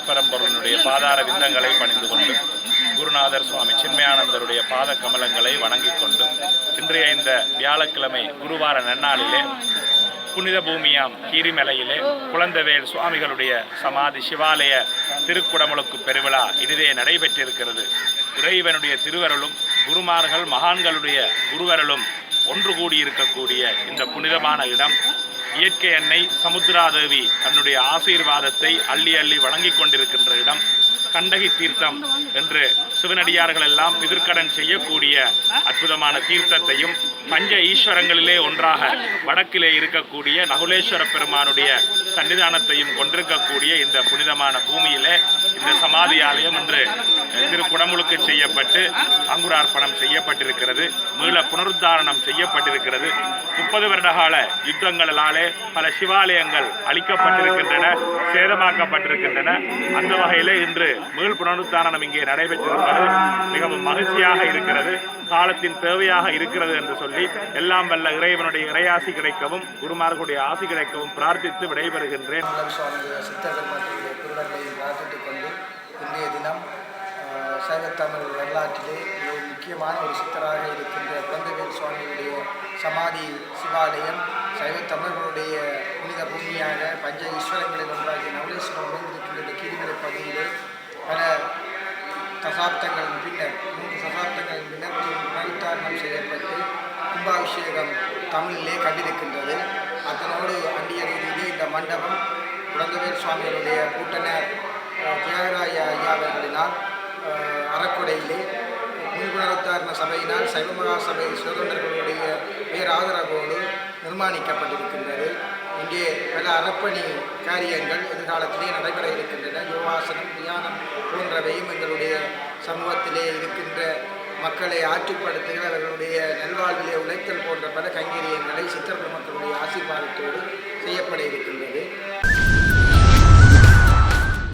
அருட்பரம்பொருளுடைய பாதார விந்தங்களை பணிந்து கொண்டு குருநாதர் சுவாமி சின்மயானந்தருடைய பாத கமலங்களை வணங்கிக் கொண்டு இன்றைய இந்த வியாழக்கிழமை குருவார நன்னாளிலே புனித பூமியாம் கீரிமலையிலே குழந்தவேல் சுவாமிகளுடைய சமாதி சிவாலய திருக்குடமுழுக்கு பெருவிழா இனிதே நடைபெற்றிருக்கிறது. இறைவனுடைய திருவருளும் குருமார்கள் மகான்களுடைய குருவருளும் ஒன்று கூடியிருக்கக்கூடிய இந்த புனிதமான இடம் இயற்கை அன்னை சமுத்திராதேவி தன்னுடைய ஆசீர்வாதத்தை அள்ளி அள்ளி வழங்கி கொண்டிருக்கின்ற இடம். கண்டகி தீர்த்தம் என்று சிவனடியார்கள் எல்லாம் பிதிர்க்கடன் செய்யக்கூடிய அற்புதமான தீர்த்தத்தையும் பஞ்ச ஈஸ்வரங்களிலே ஒன்றாக வடக்கிலே இருக்கக்கூடிய நகுலேஸ்வர பெருமானுடைய சன்னிதானத்தையும் கொண்டிருக்கக்கூடிய இந்த புனிதமான பூமியிலே இந்த சமாதி ஆலயம் இன்று திருக்குடமுழுக்கு செய்யப்பட்டு அங்குரார்ப்பணம் செய்யப்பட்டிருக்கிறது. மீள புனருத்தாரணம் செய்யப்பட்டிருக்கிறது. 30 வருடகால யுத்தங்களாலே பல சிவாலயங்கள் அழிக்கப்பட்டிருக்கின்றன, சேதமாக்கப்பட்டிருக்கின்றன. அந்த வகையிலே இன்று மீள் புனருத்தாரணம் இங்கே நடைபெற்றிருப்பது மிகவும் மகிழ்ச்சியாக இருக்கிறது, காலத்தின் தேவையாக இருக்கிறது என்று சொல்லி எல்லாம் வல்ல இறைவனுடைய இறையாசி கிடைக்கவும் குருமார்களுடைய ஆசி கிடைக்கவும் பிரார்த்தித்து விடைபெறுகின்றேன். இன்றைய தினம் சைவத்தமிழ் வரலாற்றிலே மிக முக்கியமான ஒரு சித்தராக இருக்கின்ற குழந்தவேல் சுவாமியுடைய சமாதி சிவாலயம் சைவத்தமிழர்களுடைய புனித பூமியாக பஞ்ச ஈஸ்வரங்களில் ஒன்றாகிய நவலேஸ்வரம் அமைந்திருக்கின்ற இந்த கீரிமலை பகுதியிலே பல தசாப்தங்களின் பின்னர் 3 தசாப்தங்களின் பின்னர் புனருத்தாரணம் செய்யப்பட்டு கும்பாபிஷேகம் தமிழிலே கண்டிருக்கின்றது. அதனோடு அண்டிய ரீதியிலே இந்த மண்டபம் குழந்தவேல் சுவாமிகளுடைய கூட்டணர் தியாகராய ஐயா அவர்களினால் அறக்குடையிலே புனருத்தாரண சபையினால் சைவமகா சபை சிவதொண்டர்களுடைய பேராதரவோடு நிர்மாணிக்கப்பட்டிருக்கின்றது. இங்கே பல அறப்பணி காரியங்கள் எதிர்காலத்திலே நடைபெற இருக்கின்றன. யோகாசனம், தியானம் போன்றவையும் எங்களுடைய சமூகத்திலே இருக்கின்ற மக்களை ஆற்றுப்படுத்துகிற அவர்களுடைய நல்வாழ்விலே உழைத்தல் போன்ற பல கைங்கரியங்களை சித்தர்கள் மக்களுடைய ஆசீர்வாதத்தோடு செய்யப்பட இருக்கிறது.